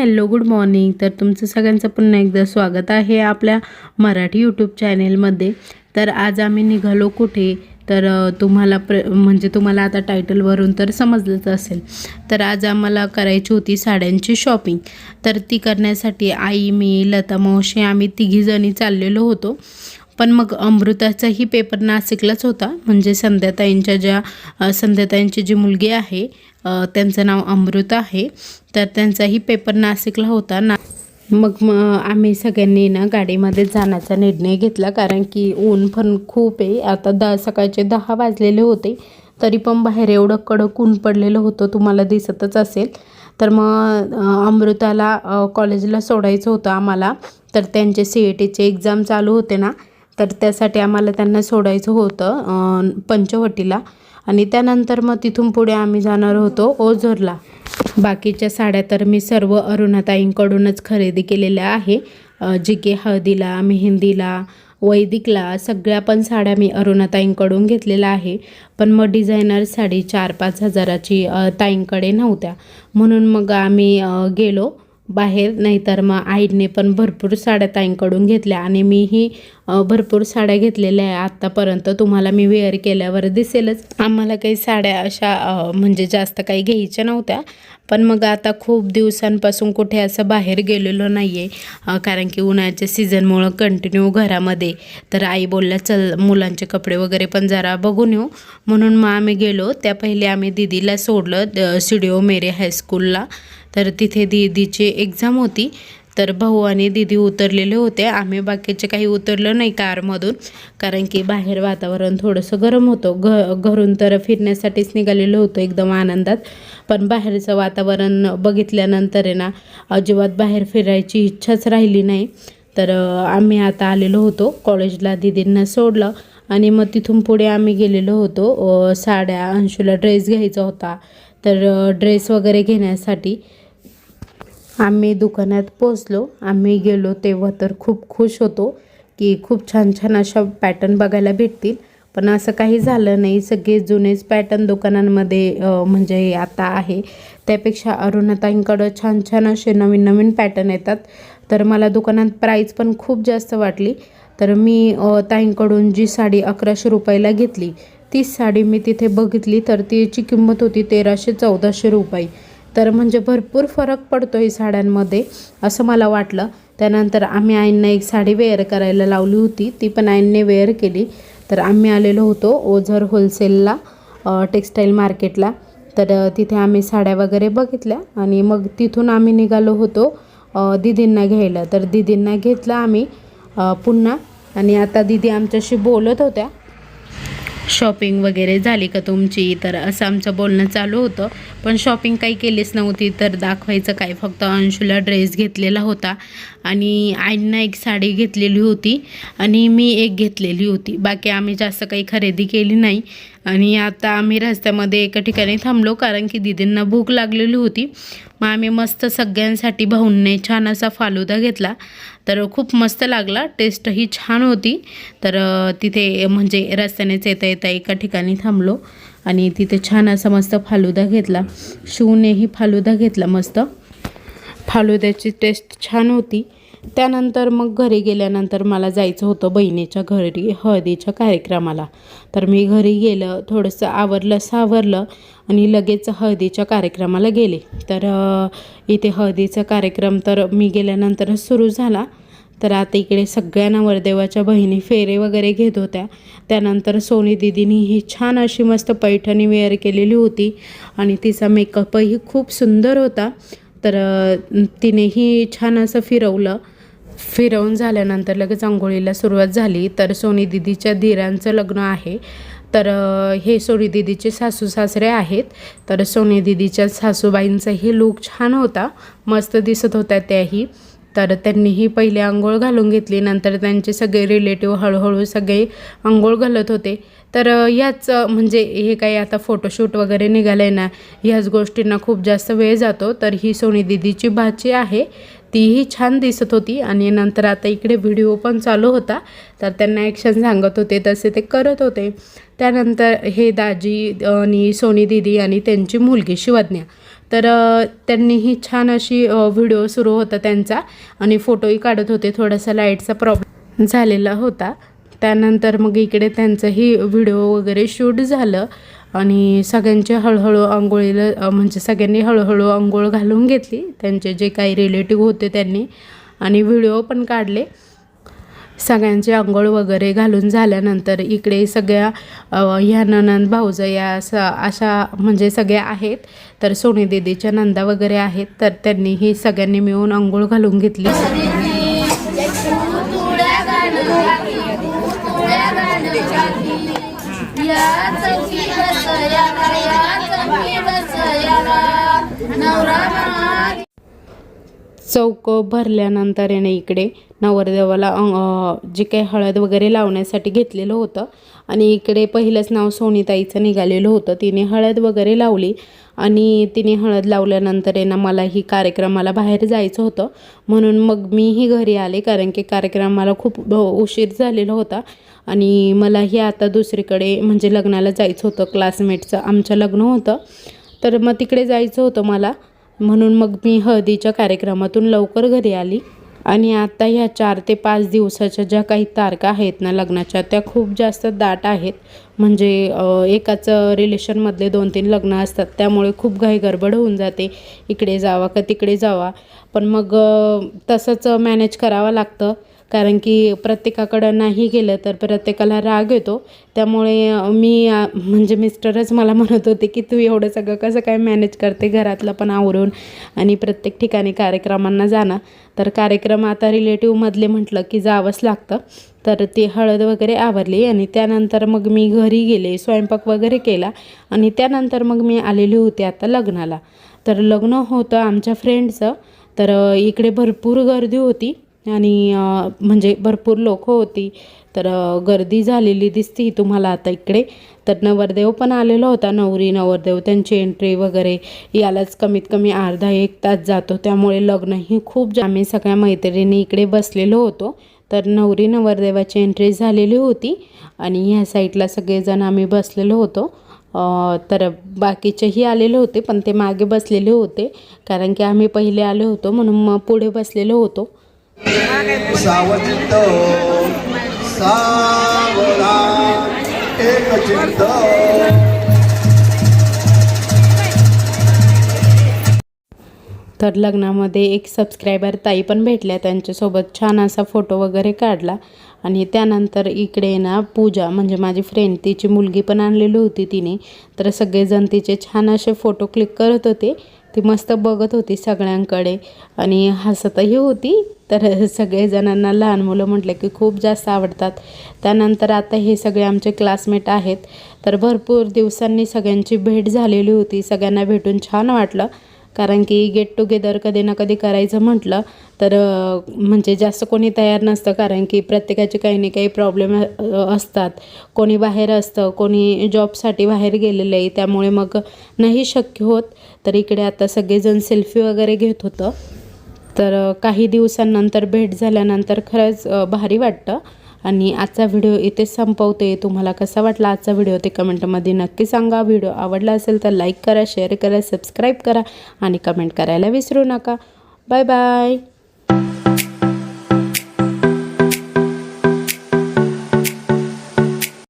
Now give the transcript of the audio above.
Hello good morning. तर तुमचं सगळ्यांचं पुन्हा एकदा स्वागत आहे आपल्या मराठी यूट्यूब चॅनेलमध्ये. तर आज आम्ही निघालो कुठे, तर तुम्हाला आता टायटलवरून तर समजलंच असेल. तर आज आम्हाला करायची होती साड्यांची शॉपिंग. तर ती करण्यासाठी आई, मी, लता मावशी आम्ही तिघीजणी चाललेलो होतो. पण मग अमृताचाही पेपर नाशिकलाच होता. म्हणजे संध्याताईंची जी मुलगी आहे, त्यांचं नाव अमृता आहे. तर त्यांचाही पेपर नाशिकला होता मग आम्ही सगळ्यांनी गाडीमध्ये जाण्याचा निर्णय घेतला. कारण की ऊन पण खूप आहे. आता सकाळचे 10 वाजलेले होते, तरी पण बाहेर एवढं कडक ऊन पडलेलं होतं, तुम्हाला दिसतच असेल. तर मग अमृताला कॉलेजला सोडायचं होतं आम्हाला. तर त्यांचे CETचे एक्झाम चालू होते ना, तर त्यासाठी आम्हाला त्यांना सोडायचं होतं पंचवटीला. आणि त्यानंतर मग तिथून पुढे आम्ही जाणार होतो ओझरला. बाकीच्या साड्या तर मी सर्व अरुणाताईंकडूनच खरेदी केलेल्या आहे. जी की हळदीला, मेहंदीला, वैदिकला सगळ्या पण साड्या मी अरुणाताईंकडून घेतलेल्या आहे. पण मग डिझायनर साडी 4-5 हजाराची ताईंकडे नव्हत्या, म्हणून मग आम्ही गेलो बाहेर. नाहीतर मग आईने पण भरपूर साड्या ताईंकडून घेतल्या आणि मीही भरपूर साड्या घेतलेल्या आहे आत्तापर्यंत. तुम्हाला मी वेअर केल्यावर दिसेलच. आम्हाला काही साड्या अशा म्हणजे जास्त काही घ्यायच्या नव्हत्या. पण मग आता खूप दिवसांपासून कुठे असं बाहेर गेलेलो नाही आहे, कारण की उन्हाळ्याच्या सीझनमुळं कंटिन्यू घरामध्ये. तर आई बोलल्या चल मुलांचे कपडे वगैरे पण जरा बघून येऊ, म्हणून मग आम्ही गेलो. त्या पहिले आम्ही दीदीला सोडलं स्टुडिओ मेरे हायस्कूलला. तर तिथे दीदीची एक्झाम होती. तर भाऊ आणि दीदी उतरलेले होते. आम्ही बाकीचे काही उतरलो नाही कारमधून, कारण की बाहेर वातावरण थोडंसं गरम होतं. घरून तर फिरण्यासाठीच निघालेलो होतो एकदम आनंदात. पण बाहेरचं वातावरण बघितल्यानंतर आहे ना, अजिबात बाहेर फिरायची इच्छाच राहिली नाही. तर आम्ही आता आलेलो होतो कॉलेजला. दीदींना सोडलं आणि मग तिथून पुढे आम्ही गेलेलो होतो साड्या. अंशूला ड्रेस घ्यायचा होता, तर ड्रेस वगैरे घेण्यासाठी आम्ही दुकानात पोचलो. आम्ही गेलो तेव्हा तर खूप खुश होतो की खूप छान छान अशा पॅटर्न बघायला भेटतील. पण असं काही झालं नाही. सगळे जुनेच पॅटर्न दुकानांमध्ये म्हणजे आता आहे. त्यापेक्षा अरुणाताईंकडं छान छान असे नवीन नवीन पॅटर्न येतात. तर मला दुकानात प्राईस पण खूप जास्त वाटली. तर मी ताईंकडून जी साडी 1100 रुपयाला घेतली, तीच साडी मी तिथे बघितली तर तिची किंमत होती 1300-1400 रुपये. तर म्हणजे भरपूर फरक पडतो आहे साड्यांमध्ये, असं मला वाटलं. त्यानंतर आम्ही आईंना एक साडी वेअर करायला लावली होती, ती पण आईंने वेअर केली. तर आम्ही आलेलो होतो ओझर होलसेलला, टेक्स्टाईल मार्केटला. तर तिथे आम्ही साड्या वगैरे बघितल्या आणि मग तिथून आम्ही निघालो होतो दीदींना घ्यायला. तर दीदींना घेतलं आम्ही पुन्हा. आणि आता दीदी आमच्याशी बोलत होत्या, शॉपिंग वगैरे झाली का तुमची, तर असं आमचं बोलणं चालू होतं. पण शॉपिंग काही केलीच नव्हती, तर दाखवायचं काय, फक्त अंशूला ड्रेस घेतलेला होता आणि आईंना एक साडी घेतलेली होती आणि मी एक घेतलेली होती. बाकी आम्ही जास्त काही खरेदी केली नाही. आणि आता आम्ही रस्त्यामध्ये एका ठिकाणी थांबलो, कारण की दीदींना भूक लागलेली होती. मग आम्ही मस्त सगळ्यांसाठी भाऊंने छान असा फालुदा घेतला. तर खूप मस्त लागला, टेस्टही छान होती. तर तिथे म्हणजे रस्त्यानेच येता येता एका ठिकाणी थांबलो आणि तिथे छान असा मस्त फालुदा घेतला. शिवनेही फालुदा घेतला मस्त. फालुद्याची टेस्ट छान होती. त्यानंतर मग घरी गेल्यानंतर मला जायचं होतं बहिणीच्या घरी हळदीच्या कार्यक्रमाला. तर मी घरी गेलं, थोडंसं आवरलं सावरलं आणि लगेच हळदीच्या कार्यक्रमाला गेले. तर इथे हळदीचा कार्यक्रम तर मी गेल्यानंतरच सुरू झाला. तर आता इकडे सगळ्या नवरदेवाच्या बहिणी फेरे वगैरे घेत होत्या. त्यानंतर सोनी दीदीनी ही छान अशी मस्त पैठणी वेअर केलेली होती आणि तिचा मेकअपही खूप सुंदर होता. तर तिनेही छान असं फिरवून झाल्यानंतर लगेच आंघोळीला सुरुवात झाली. तर सोनी दीदीच्या दिरांचं लग्न आहे. तर हे सोनी दीदीचे सासू सासरे आहेत. तर सोनी दीदीच्या सासूबाईंचाही लूक छान होता, मस्त दिसत होत्या त्याही. तर त्यांनीही पहिले आंघोळ घालून घेतली. नंतर त्यांचे सगळे रिलेटिव्ह हळूहळू सगळे आंघोळ घालत होते. तर याच म्हणजे हे काही आता फोटोशूट वगैरे निघालं आहे ना, ह्याच गोष्टींना खूप जास्त वेळ जातो. तर ही सोनी दीदीची भाची आहे, तीही छान दिसत होती. आणि नंतर आता इकडे व्हिडिओ पण चालू होता, तर त्यांना ॲक्शन सांगत होते तसे ते करत होते. त्यानंतर हे दाजी आणि सोनी दीदी आणि त्यांची मुलगी शिवज्ञा, तर त्यांनीही छान अशी व्हिडिओ सुरू होता त्यांचा आणि फोटोही काढत होते. थोडासा लाईटचा प्रॉब्लेम झालेला होता. त्यानंतर मग इकडे त्यांचंही व्हिडिओ वगैरे शूट झालं आणि सगळ्यांचे हळूहळू अंघोळीला म्हणजे सगळ्यांनी हळूहळू अंघोळ घालून घेतली, त्यांचे जे काही रिलेटिव्ह होते त्यांनी, आणि व्हिडिओ पण काढले. सगळ्यांचे अंघोळ वगैरे घालून झाल्यानंतर इकडे सगळ्या ह्या नणंद भाऊजया अशा म्हणजे सगळ्या आहेत. तर सोनी दीदीच्या नंदा वगैरे आहेत. तर त्यांनीही सगळ्यांनी मिळून अंघोळ घालून घेतली. चौक भरल्यानंतर याने इकडे नवरदेवाला जे काही हळद वगैरे लावण्यासाठी घेतलेलं होतं आणि इकडे पहिलंच नाव सोनीताईचं निघालेलं होतं. तिने हळद वगैरे लावली आणि तिने हळद लावल्यानंतर आहे ना मलाही कार्यक्रमाला बाहेर जायचं होतं, म्हणून मग मीही घरी आले, कारण की कार्यक्रमाला खूप उशीर झालेला होता आणि मलाही आता दुसरीकडे म्हणजे लग्नाला जायचं होतं. क्लासमेटचं आमचं लग्न होतं, तर मग तिकडे जायचं होतं मला, म्हणून मग मी हळदीच्या कार्यक्रमातून लवकर घरी आली. आणि आता ह्या 4 ते 5 दिवसाच्या ज्या काही तारखा आहेत ना लग्नाच्या, त्या खूप जास्त दाट आहेत. म्हणजे एकाच रिलेशनमधले 2-3 लग्न असतात, त्यामुळे खूप घाई गडबड होऊन जाते, इकडे जावा का तिकडे जावा. पण मग तसंच मॅनेज करावं लागतं, कारण की प्रत्येकाकडं नाही गेलं तर प्रत्येकाला राग येतो. त्यामुळे मी म्हणजे मिस्टरच मला म्हणत होते की तू एवढं सगळं कसं काय मॅनेज करते, घरातलं पण आवरून आणि प्रत्येक ठिकाणी कार्यक्रमांना जाणं. तर कार्यक्रम आता रिलेटिव्हमधले म्हटलं की जावंच लागतं. तर ती हळद वगैरे आवरली आणि त्यानंतर मग मी घरी गेले, स्वयंपाक वगैरे केला आणि त्यानंतर मग मी आलेली होते आता लग्नाला. तर लग्न होतं आमच्या फ्रेंडचं. तर इकडे भरपूर गर्दी होती आणि म्हणजे भरपूर लोक होती. तर गर्दी झालेली दिसती तुम्हाला आता इकडे. तर नवरदेव पण आलेला होता, नवरी नवरदेव, त्यांची एंट्री वगैरे यालाच कमीत कमी अर्धा 1 तास जातो. त्यामुळे लग्नही खूप आम्ही सगळ्या मैत्रिणी इकडे बसलेलो होतो. तर नवरी नवरदेवाची एंट्री झालेली होती आणि ह्या साईडला सगळेजण आम्ही बसलेलो होतो. तर बाकीचेही आलेले होते, पण ते मागे बसलेले होते, कारण की आम्ही पहिले आलो होतो म्हणून मग पुढे बसलेलो होतो. सावचित्त सावला एकचित्त. तर लग्नामध्ये एक सबस्क्रायबर ताई पण भेटल्या, त्यांच्यासोबत छान असा फोटो वगैरे काढला. आणि त्यानंतर इकडे ना पूजा म्हणजे माझी फ्रेंड, तिची मुलगी पण आणलेली होती तिने. तर सगळेजण तिचे छान असे फोटो क्लिक करत होते. ती मस्त बघत होती सगळ्यांकडे आणि हसतही होती. तर सगळेजणांना लहान मुलं म्हटलं की खूप जास्त आवडतात. त्यानंतर आता हे सगळे आमचे क्लासमेट आहेत. तर भरपूर दिवसांनी सगळ्यांची भेट झालेली होती. सगळ्यांना भेटून छान वाटलं, कारण की गेट टुगेदर कधी ना कधी करायचं म्हटलं तर म्हणजे जास्त कोणी तयार नसतं, कारण की प्रत्येकाचे काही ना काही प्रॉब्लेम असतात. कोणी बाहेर असतं, कोणी जॉबसाठी बाहेर गेलेलं आहे, त्यामुळे मग नाही शक्य होत. तर इकडे आता सगळेजण सेल्फी वगैरे घेत होतं. तर काही दिवसांनंतर भेट झाल्यानंतर खरंच भारी वाटतं. आणि आजचा व्हिडिओ इथेच संपवते. तुम्हाला कसा वाटला आजचा व्हिडिओ ते कमेंटमध्ये नक्की सांगा. व्हिडिओ आवडला असेल तर लाईक करा, शेअर करा, सबस्क्राईब करा आणि कमेंट करायला विसरू नका. Bye bye.